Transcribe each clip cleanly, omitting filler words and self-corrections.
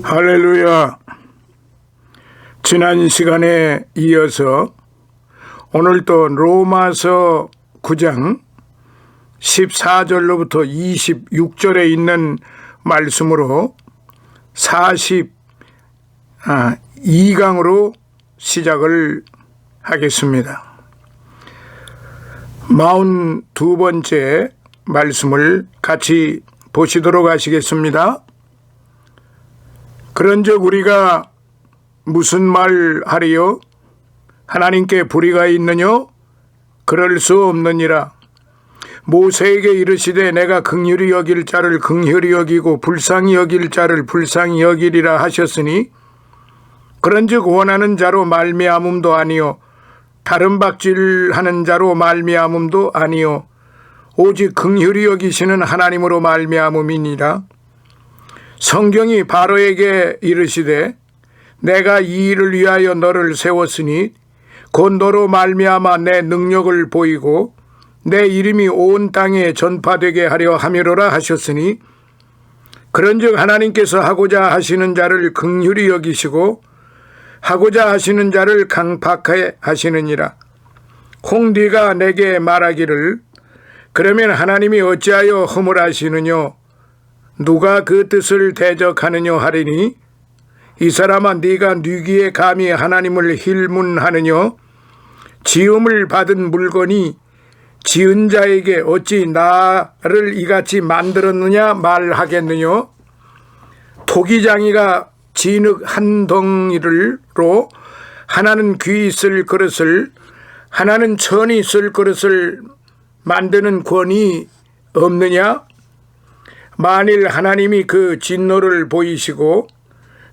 할렐루야. 지난 시간에 이어서 오늘 또 로마서 9장 14절로부터 26절에 있는 말씀으로 42강으로 시작을 하겠습니다. 42번째 말씀을 같이 보시도록 하시겠습니다. 그런즉 우리가 무슨 말 하리요? 하나님께 불의가 있느뇨? 그럴 수 없느니라. 모세에게 이르시되 내가 긍휼히 여길 자를 긍휼히 여기고 불쌍히 여길 자를 불쌍히 여기리라 하셨으니 그런즉 원하는 자로 말미암음도 아니요 다른 박질하는 자로 말미암음도 아니요 오직 긍휼히 여기시는 하나님으로 말미암음이니라. 성경이 바로에게 이르시되 내가 이 일을 위하여 너를 세웠으니 곧 너로 말미암아 내 능력을 보이고 내 이름이 온 땅에 전파되게 하려 함이로라 하셨으니 그런즉 하나님께서 하고자 하시는 자를 긍휼히 여기시고 하고자 하시는 자를 강팍해 하시느니라. 혹 네가 내게 말하기를 그러면 하나님이 어찌하여 허물하시느뇨? 누가 그 뜻을 대적하느뇨 하리니 이 사람아 네가 뉘기에 감히 하나님을 힐문하느뇨? 지음을 받은 물건이 지은 자에게 어찌 나를 이같이 만들었느냐 말하겠느뇨? 토기장이가 진흙 한 덩이로 하나는 귀 쓸 그릇을 하나는 천이 쓸 그릇을 만드는 권이 없느냐? 만일 하나님이 그 진노를 보이시고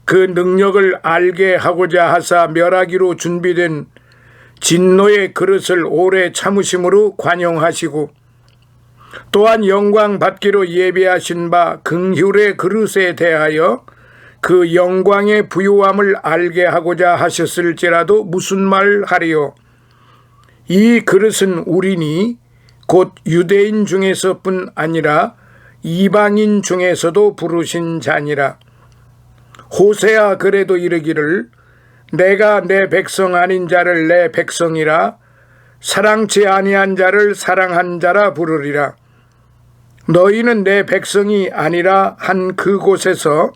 그 능력을 알게 하고자 하사 멸하기로 준비된 진노의 그릇을 오래 참으심으로 관용하시고 또한 영광 받기로 예비하신 바 긍휼의 그릇에 대하여 그 영광의 부요함을 알게 하고자 하셨을지라도 무슨 말 하리요? 이 그릇은 우리니 곧 유대인 중에서뿐 아니라 이방인 중에서도 부르신 자니라. 호세아 그래도 이르기를 내가 내 백성 아닌 자를 내 백성이라 사랑치 아니한 자를 사랑한 자라 부르리라. 너희는 내 백성이 아니라 한 그곳에서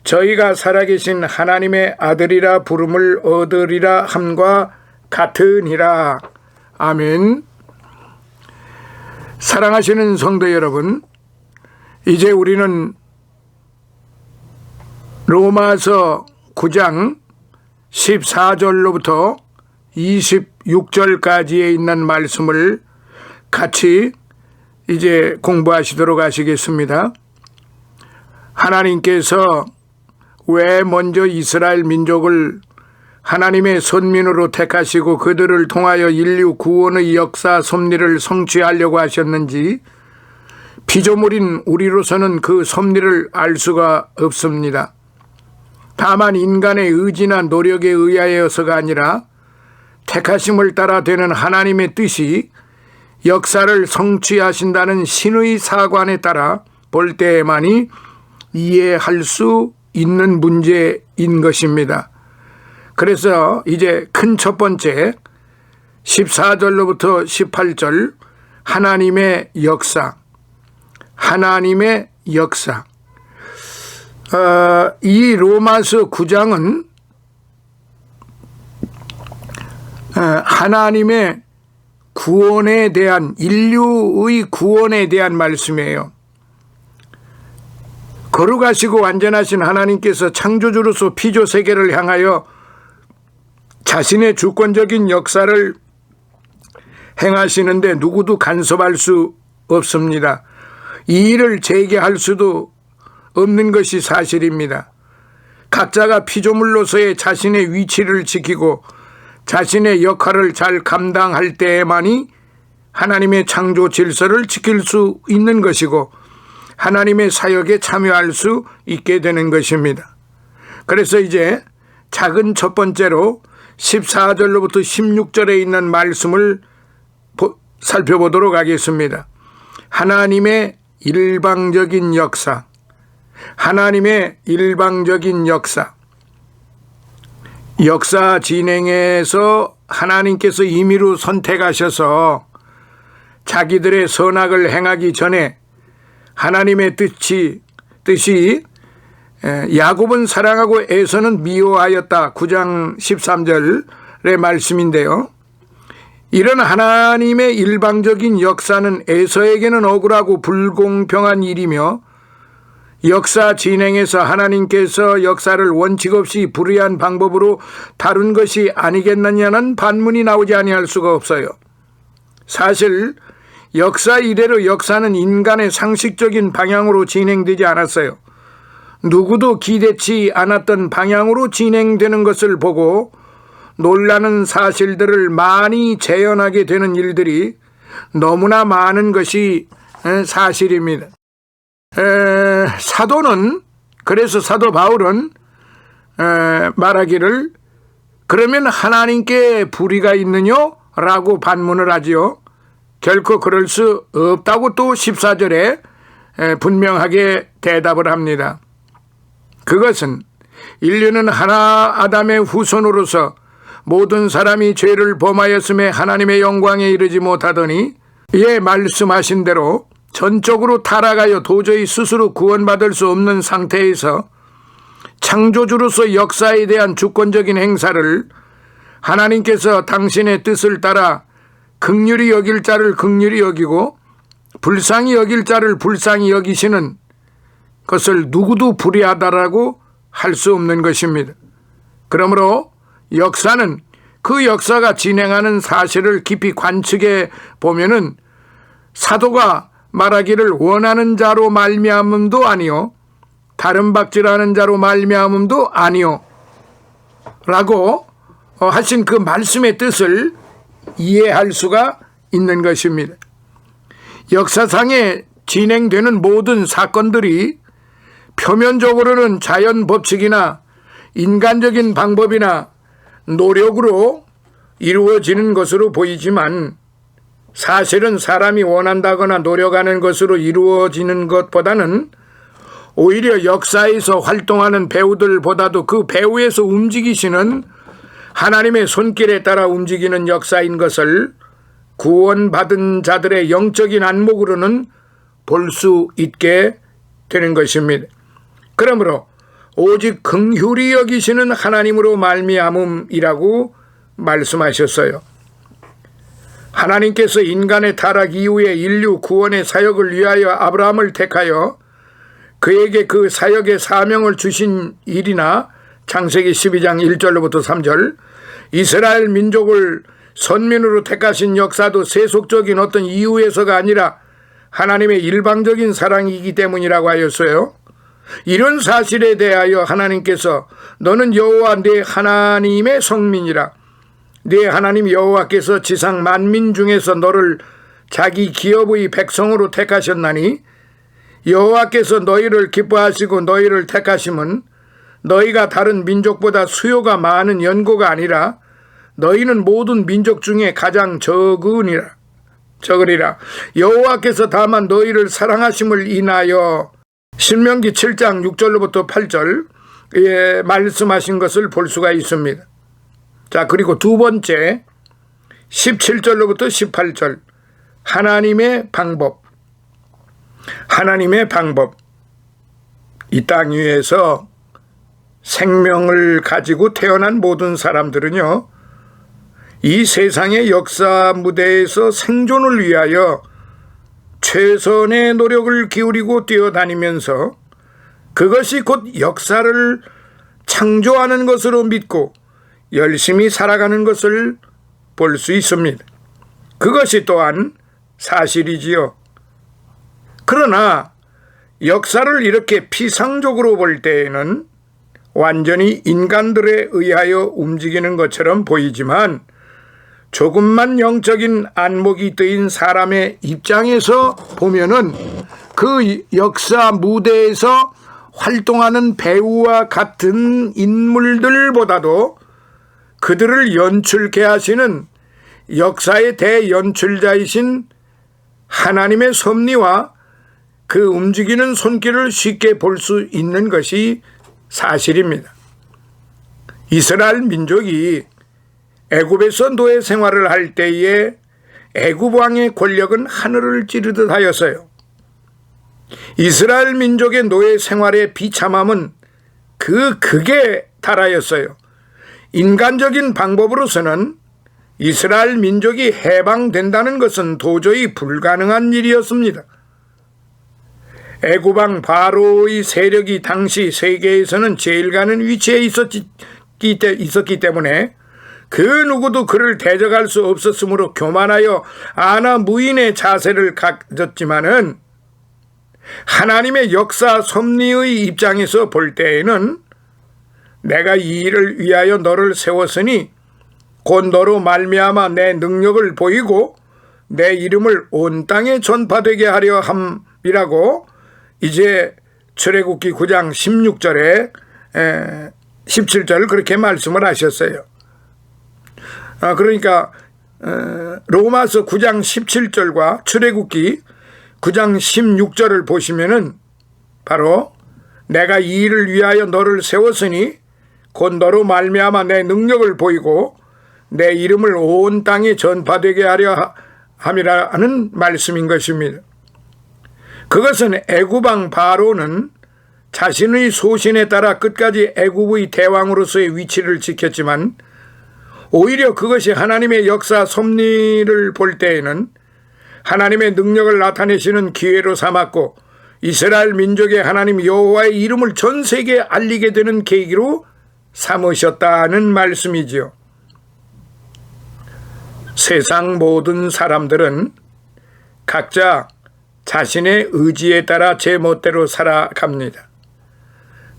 저희가 살아계신 하나님의 아들이라 부름을 얻으리라 함과 같으니라. 아멘. 사랑하시는 성도 여러분, 이제 우리는 로마서 9장 14절로부터 26절까지에 있는 말씀을 같이 이제 공부하시도록 하시겠습니다. 하나님께서 왜 먼저 이스라엘 민족을 하나님의 선민으로 택하시고 그들을 통하여 인류 구원의 역사 섭리를 성취하려고 하셨는지 피조물인 우리로서는 그 섭리를 알 수가 없습니다. 다만 인간의 의지나 노력에 의하여서가 아니라 택하심을 따라 되는 하나님의 뜻이 역사를 성취하신다는 신의 사관에 따라 볼 때에만이 이해할 수 있는 문제인 것입니다. 그래서 이제 큰 첫 번째 14절로부터 18절 하나님의 역사, 하나님의 역사. 이 로마서 9장은 하나님의 구원에 대한, 인류의 구원에 대한 말씀이에요. 거룩하시고 완전하신 하나님께서 창조주로서 피조 세계를 향하여 자신의 주권적인 역사를 행하시는데 누구도 간섭할 수 없습니다. 이 일을 재개할 수도 없는 것이 사실입니다. 각자가 피조물로서의 자신의 위치를 지키고 자신의 역할을 잘 감당할 때에만이 하나님의 창조 질서를 지킬 수 있는 것이고 하나님의 사역에 참여할 수 있게 되는 것입니다. 그래서 이제 작은 첫 번째로 14절로부터 16절에 있는 말씀을 살펴보도록 하겠습니다. 하나님의 일방적인 역사. 하나님의 일방적인 역사 진행에서 하나님께서 임의로 선택하셔서 자기들의 선악을 행하기 전에 하나님의 뜻이 야곱은 사랑하고 에서는 미워하였다. 9장 13절의 말씀인데요. 이런 하나님의 일방적인 역사는 에서에게는 억울하고 불공평한 일이며 역사 진행에서 하나님께서 역사를 원칙 없이 불의한 방법으로 다룬 것이 아니겠느냐는 반문이 나오지 아니할 수가 없어요. 사실 역사 이래로 역사는 인간의 상식적인 방향으로 진행되지 않았어요. 누구도 기대치 않았던 방향으로 진행되는 것을 보고 놀라는 사실들을 많이 재현하게 되는 일들이 너무나 많은 것이 사실입니다. 그래서 사도 바울은 말하기를 그러면 하나님께 불의가 있느냐? 라고 반문을 하지요. 결코 그럴 수 없다고 또 14절에 분명하게 대답을 합니다. 그것은 인류는 하나 아담의 후손으로서 모든 사람이 죄를 범하였음에 하나님의 영광에 이르지 못하더니 이에 말씀하신 대로 전적으로 타락하여 도저히 스스로 구원받을 수 없는 상태에서 창조주로서 역사에 대한 주권적인 행사를 하나님께서 당신의 뜻을 따라 긍휼히 여길 자를 긍휼히 여기고 불쌍히 여길 자를 불쌍히 여기시는 것을 누구도 불의하다라고 할 수 없는 것입니다. 그러므로 역사는 그 역사가 진행하는 사실을 깊이 관측해 보면은 사도가 말하기를 원하는 자로 말미암음도 아니요 다른 박질하는 자로 말미암음도 아니요 라고 하신 그 말씀의 뜻을 이해할 수가 있는 것입니다. 역사상에 진행되는 모든 사건들이 표면적으로는 자연 법칙이나 인간적인 방법이나 노력으로 이루어지는 것으로 보이지만 사실은 사람이 원한다거나 노력하는 것으로 이루어지는 것보다는 오히려 역사에서 활동하는 배우들보다도 그 배후에서 움직이시는 하나님의 손길에 따라 움직이는 역사인 것을 구원받은 자들의 영적인 안목으로는 볼 수 있게 되는 것입니다. 그러므로 오직 긍휼히 여기시는 하나님으로 말미암음이라고 말씀하셨어요. 하나님께서 인간의 타락 이후에 인류 구원의 사역을 위하여 아브라함을 택하여 그에게 그 사역의 사명을 주신 일이나 창세기 12장 1절로부터 3절 이스라엘 민족을 선민으로 택하신 역사도 세속적인 어떤 이유에서가 아니라 하나님의 일방적인 사랑이기 때문이라고 하였어요. 이런 사실에 대하여 하나님께서 너는 여호와 네 하나님의 성민이라 네 하나님 여호와께서 지상 만민 중에서 너를 자기 기업의 백성으로 택하셨나니 여호와께서 너희를 기뻐하시고 너희를 택하심은 너희가 다른 민족보다 수요가 많은 연고가 아니라 너희는 모든 민족 중에 가장 적으리라. 여호와께서 다만 너희를 사랑하심을 인하여 신명기 7장 6절로부터 8절에 말씀하신 것을 볼 수가 있습니다. 자, 그리고 두 번째 17절로부터 18절 하나님의 방법. 이 땅 위에서 생명을 가지고 태어난 모든 사람들은요, 이 세상의 역사 무대에서 생존을 위하여 최선의 노력을 기울이고 뛰어다니면서 그것이 곧 역사를 창조하는 것으로 믿고 열심히 살아가는 것을 볼 수 있습니다. 그것이 또한 사실이지요. 그러나 역사를 이렇게 피상적으로 볼 때에는 완전히 인간들에 의하여 움직이는 것처럼 보이지만 조금만 영적인 안목이 뜨인 사람의 입장에서 보면은 그 역사 무대에서 활동하는 배우와 같은 인물들보다도 그들을 연출케 하시는 역사의 대연출자이신 하나님의 섭리와 그 움직이는 손길을 쉽게 볼 수 있는 것이 사실입니다. 이스라엘 민족이 애굽에서 노예 생활을 할 때에 애굽 왕의 권력은 하늘을 찌르듯 하였어요. 이스라엘 민족의 노예 생활의 비참함은 그 극에 달하였어요. 인간적인 방법으로서는 이스라엘 민족이 해방된다는 것은 도저히 불가능한 일이었습니다. 애굽왕 바로의 세력이 당시 세계에서는 제일 가는 위치에 있었기 때문에 그 누구도 그를 대적할 수 없었으므로 교만하여 아나 무인의 자세를 가졌지만은 하나님의 역사 섭리의 입장에서 볼 때에는 내가 이 일을 위하여 너를 세웠으니 곧 너로 말미암아 내 능력을 보이고 내 이름을 온 땅에 전파되게 하려 함이라고 이제 출애굽기 9장 16절에 17절 그렇게 말씀을 하셨어요. 그러니까 로마서 9장 17절과 출애굽기 9장 16절을 보시면은 바로 내가 이 일을 위하여 너를 세웠으니 곧 너로 말미암아 내 능력을 보이고 내 이름을 온 땅에 전파되게 하려 함이라는 말씀인 것입니다. 그것은 애굽 왕 바로는 자신의 소신에 따라 끝까지 애굽의 대왕으로서의 위치를 지켰지만 오히려 그것이 하나님의 역사 섭리를 볼 때에는 하나님의 능력을 나타내시는 기회로 삼았고 이스라엘 민족의 하나님 여호와의 이름을 전 세계에 알리게 되는 계기로 삼으셨다는 말씀이지요. 세상 모든 사람들은 각자 자신의 의지에 따라 제멋대로 살아갑니다.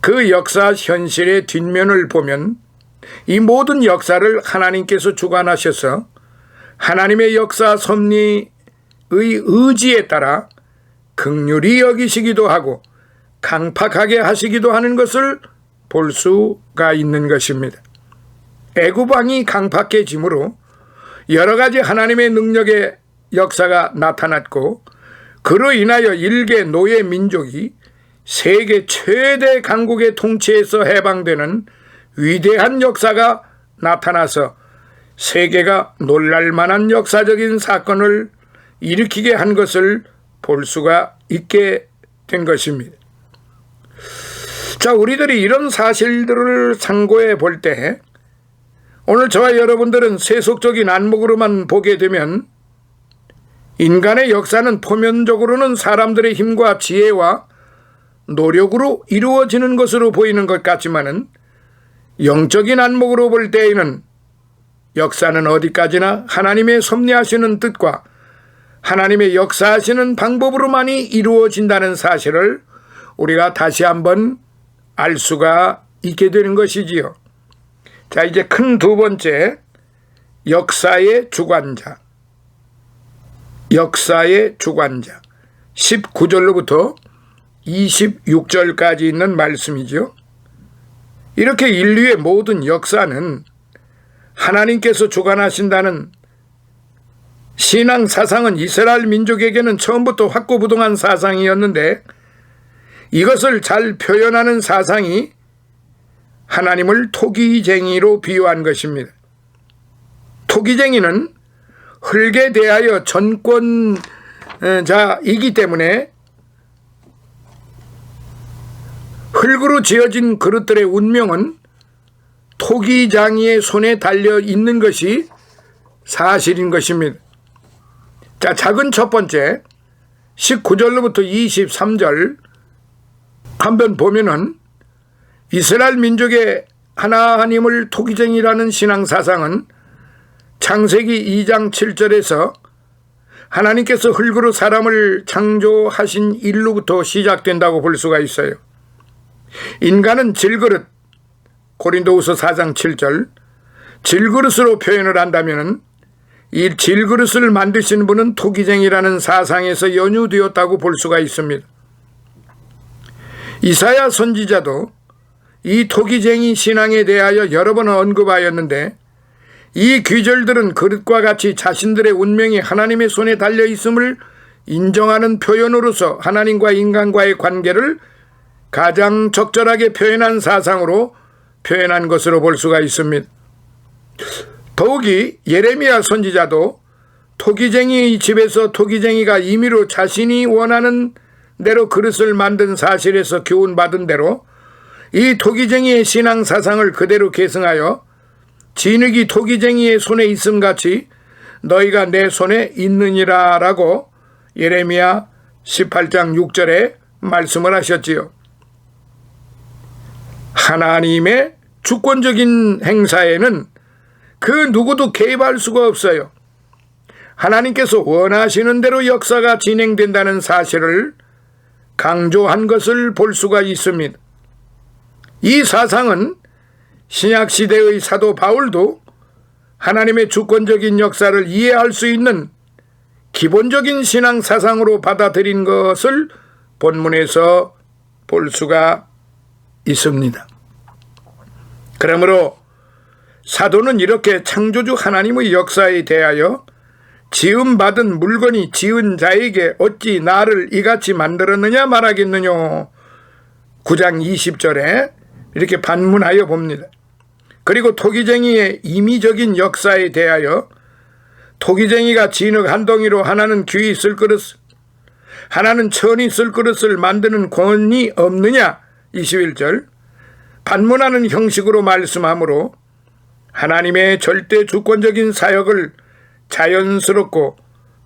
그 역사 현실의 뒷면을 보면 이 모든 역사를 하나님께서 주관하셔서 하나님의 역사 섭리의 의지에 따라 긍휼히 여기시기도 하고 강팍하게 하시기도 하는 것을 볼 수가 있는 것입니다. 애굽 왕이 강팍해짐으로 여러 가지 하나님의 능력의 역사가 나타났고 그로 인하여 일개 노예 민족이 세계 최대 강국의 통치에서 해방되는 위대한 역사가 나타나서 세계가 놀랄만한 역사적인 사건을 일으키게 한 것을 볼 수가 있게 된 것입니다. 자, 우리들이 이런 사실들을 상고해 볼 때 오늘 저와 여러분들은 세속적인 안목으로만 보게 되면 인간의 역사는 표면적으로는 사람들의 힘과 지혜와 노력으로 이루어지는 것으로 보이는 것 같지만은 영적인 안목으로 볼 때에는 역사는 어디까지나 하나님의 섭리하시는 뜻과 하나님의 역사하시는 방법으로만이 이루어진다는 사실을 우리가 다시 한번 알 수가 있게 되는 것이지요. 자, 이제 큰 두 번째, 역사의 주관자. 역사의 주관자. 19절로부터 26절까지 있는 말씀이죠. 이렇게 인류의 모든 역사는 하나님께서 주관하신다는 신앙 사상은 이스라엘 민족에게는 처음부터 확고부동한 사상이었는데 이것을 잘 표현하는 사상이 하나님을 토기쟁이로 비유한 것입니다. 토기쟁이는 흙에 대하여 전권자이기 때문에 흙으로 지어진 그릇들의 운명은 토기장이의 손에 달려 있는 것이 사실인 것입니다. 자, 작은 첫 번째 19절로부터 23절 한번 보면은 이스라엘 민족의 하나님을 토기쟁이라는 신앙사상은 창세기 2장 7절에서 하나님께서 흙으로 사람을 창조하신 일로부터 시작된다고 볼 수가 있어요. 인간은 질그릇, 고린도후서 4장 7절, 질그릇으로 표현을 한다면 이 질그릇을 만드신 분은 토기쟁이라는 사상에서 연유되었다고 볼 수가 있습니다. 이사야 선지자도 이 토기쟁이 신앙에 대하여 여러 번 언급하였는데 이 귀절들은 그릇과 같이 자신들의 운명이 하나님의 손에 달려 있음을 인정하는 표현으로서 하나님과 인간과의 관계를 가장 적절하게 표현한 사상으로 표현한 것으로 볼 수가 있습니다. 더욱이 예레미야 선지자도 토기쟁이의 집에서 토기쟁이가 임의로 자신이 원하는 대로 그릇을 만든 사실에서 교훈받은 대로 이 토기쟁이의 신앙 사상을 그대로 계승하여 진흙이 토기쟁이의 손에 있음같이 너희가 내 손에 있느니라 라고 예레미야 18장 6절에 말씀을 하셨지요. 하나님의 주권적인 행사에는 그 누구도 개입할 수가 없어요. 하나님께서 원하시는 대로 역사가 진행된다는 사실을 강조한 것을 볼 수가 있습니다. 이 사상은 신약시대의 사도 바울도 하나님의 주권적인 역사를 이해할 수 있는 기본적인 신앙 사상으로 받아들인 것을 본문에서 볼 수가 있습니다. 그러므로 사도는 이렇게 창조주 하나님의 역사에 대하여 지음받은 물건이 지은 자에게 어찌 나를 이같이 만들었느냐 말하겠느냐 9장 20절에 이렇게 반문하여 봅니다. 그리고 토기쟁이의 임의적인 역사에 대하여 토기쟁이가 진흙 한 덩이로 하나는 귀히 쓸 그릇 하나는 천이 쓸 그릇을 만드는 권이 없느냐 21절 반문하는 형식으로 말씀하므로 하나님의 절대 주권적인 사역을 자연스럽고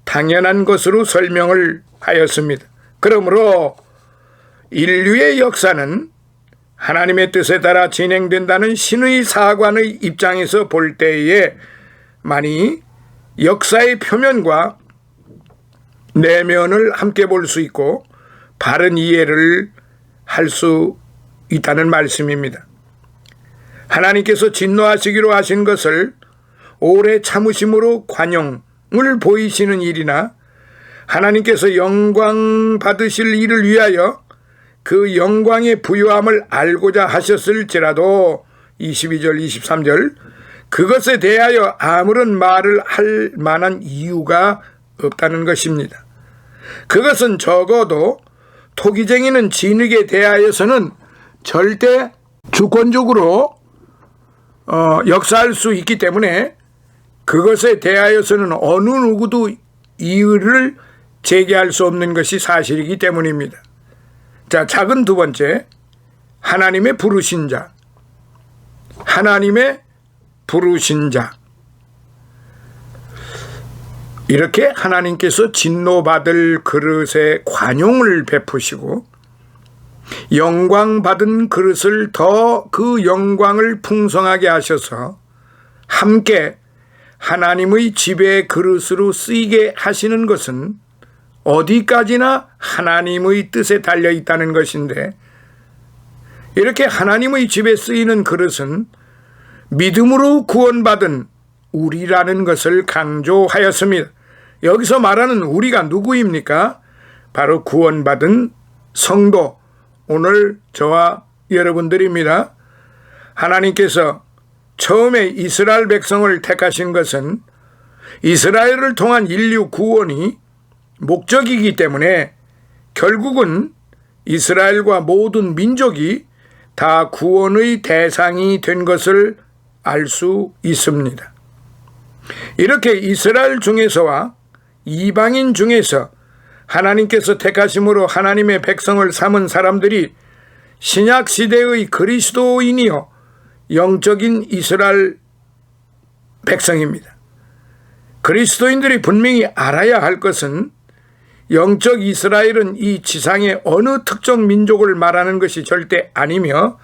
당연한 것으로 설명을 하였습니다. 그러므로 인류의 역사는 하나님의 뜻에 따라 진행된다는 신의 사관의 입장에서 볼 때에 만이 역사의 표면과 내면을 함께 볼 수 있고 바른 이해를 할 수 있다는 말씀입니다. 하나님께서 진노하시기로 하신 것을 오래 참으심으로 관용을 보이시는 일이나 하나님께서 영광 받으실 일을 위하여 그 영광의 부요함을 알고자 하셨을지라도 22절 23절 그것에 대하여 아무런 말을 할 만한 이유가 없다는 것입니다. 그것은 적어도 토기쟁이는 진흙에 대하여서는 절대 주권적으로 역사할 수 있기 때문에 그것에 대하여서는 어느 누구도 이의를 제기할 수 없는 것이 사실이기 때문입니다. 자, 작은 두 번째, 하나님의 부르신 자. 하나님의 부르신 자. 이렇게 하나님께서 진노받을 그릇에 관용을 베푸시고 영광받은 그릇을 더 그 영광을 풍성하게 하셔서 함께 하나님의 지배의 그릇으로 쓰이게 하시는 것은 어디까지나 하나님의 뜻에 달려 있다는 것인데 이렇게 하나님의 집에 쓰이는 그릇은 믿음으로 구원받은 우리라는 것을 강조하였습니다. 여기서 말하는 우리가 누구입니까? 바로 구원받은 성도, 오늘 저와 여러분들입니다. 하나님께서 처음에 이스라엘 백성을 택하신 것은 이스라엘을 통한 인류 구원이 목적이기 때문에 결국은 이스라엘과 모든 민족이 다 구원의 대상이 된 것을 알 수 있습니다. 이렇게 이스라엘 중에서와 이방인 중에서 하나님께서 택하심으로 하나님의 백성을 삼은 사람들이 신약 시대의 그리스도인이요 영적인 이스라엘 백성입니다. 그리스도인들이 분명히 알아야 할 것은 영적 이스라엘은 이 지상의 어느 특정 민족을 말하는 것이 절대 아니며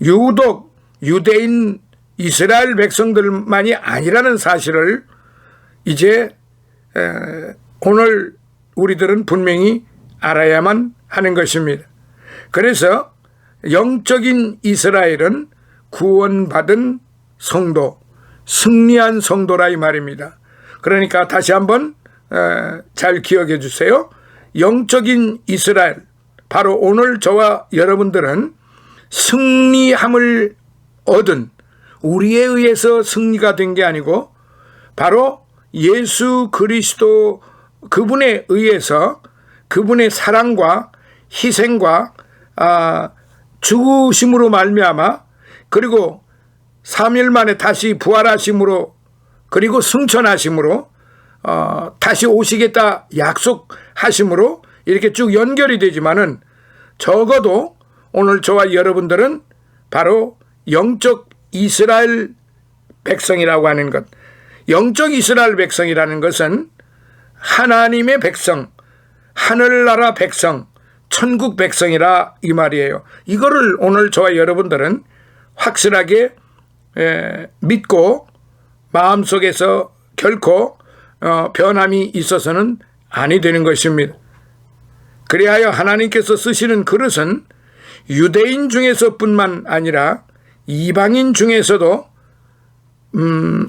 유독 유대인 이스라엘 백성들만이 아니라는 사실을 이제 오늘 우리들은 분명히 알아야만 하는 것입니다. 그래서 영적인 이스라엘은 구원받은 성도, 승리한 성도라 이 말입니다. 그러니까 다시 한번 잘 기억해 주세요. 영적인 이스라엘, 바로 오늘 저와 여러분들은 승리함을 얻은, 우리에 의해서 승리가 된 게 아니고 바로 예수 그리스도 그분에 의해서 그분의 사랑과 희생과 죽으심으로 말미암아 그리고 3일 만에 다시 부활하심으로 그리고 승천하심으로 다시 오시겠다 약속하심으로 이렇게 쭉 연결이 되지만은 적어도 오늘 저와 여러분들은 바로 영적 이스라엘 백성이라고 하는 것, 영적 이스라엘 백성이라는 것은 하나님의 백성, 하늘나라 백성, 천국 백성이라 이 말이에요. 이거를 오늘 저와 여러분들은 확실하게 믿고 마음속에서 결코 변함이 있어서는 아니 되는 것입니다. 그리하여 하나님께서 쓰시는 그릇은 유대인 중에서뿐만 아니라 이방인 중에서도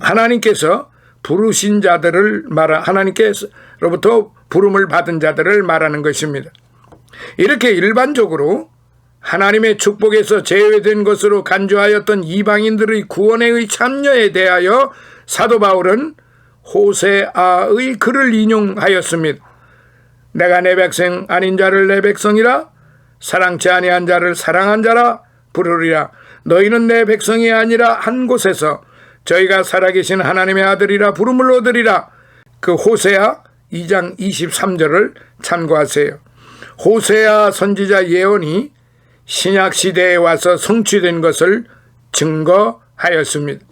하나님께서 부르신 자들을 하나님께로부터 부름을 받은 자들을 말하는 것입니다. 이렇게 일반적으로 하나님의 축복에서 제외된 것으로 간주하였던 이방인들의 구원의 참여에 대하여 사도 바울은 호세아의 글을 인용하였습니다. 내가 내 백성 아닌 자를 내 백성이라 사랑치 아니한 자를 사랑한 자라 부르리라. 너희는 내 백성이 아니라 한 곳에서 저희가 살아계신 하나님의 아들이라 부름을 얻으리라. 그 호세아 2장 23절을 참고하세요. 호세아 선지자 예언이 신약시대에 와서 성취된 것을 증거하였습니다.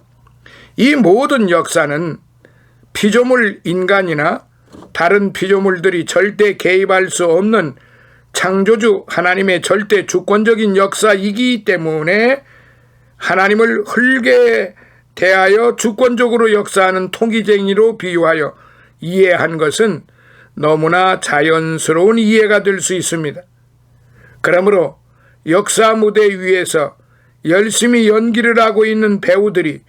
이 모든 역사는 피조물 인간이나 다른 피조물들이 절대 개입할 수 없는 창조주 하나님의 절대 주권적인 역사이기 때문에 하나님을 헐게 대하여 주권적으로 역사하는 통기쟁이로 비유하여 이해한 것은 너무나 자연스러운 이해가 될 수 있습니다. 그러므로 역사 무대 위에서 열심히 연기를 하고 있는 배우들이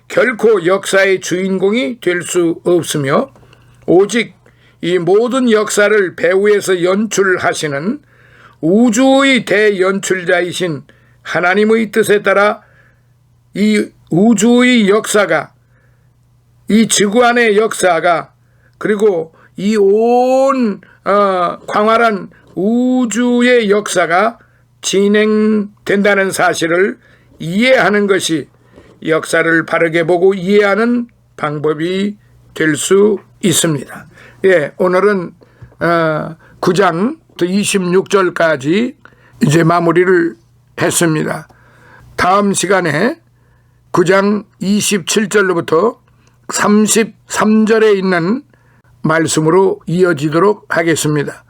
결코 역사의 주인공이 될 수 없으며 오직 이 모든 역사를 배우에서 연출하시는 우주의 대연출자이신 하나님의 뜻에 따라 이 우주의 역사가, 이 지구 안의 역사가, 그리고 이 온 광활한 우주의 역사가 진행된다는 사실을 이해하는 것이 역사를 바르게 보고 이해하는 방법이 될 수 있습니다. 예, 오늘은 9장 26절까지 이제 마무리를 했습니다. 다음 시간에 9장 27절로부터 33절에 있는 말씀으로 이어지도록 하겠습니다.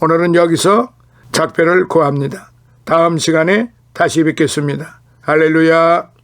오늘은 여기서 작별을 고합니다. 다음 시간에 다시 뵙겠습니다. 할렐루야.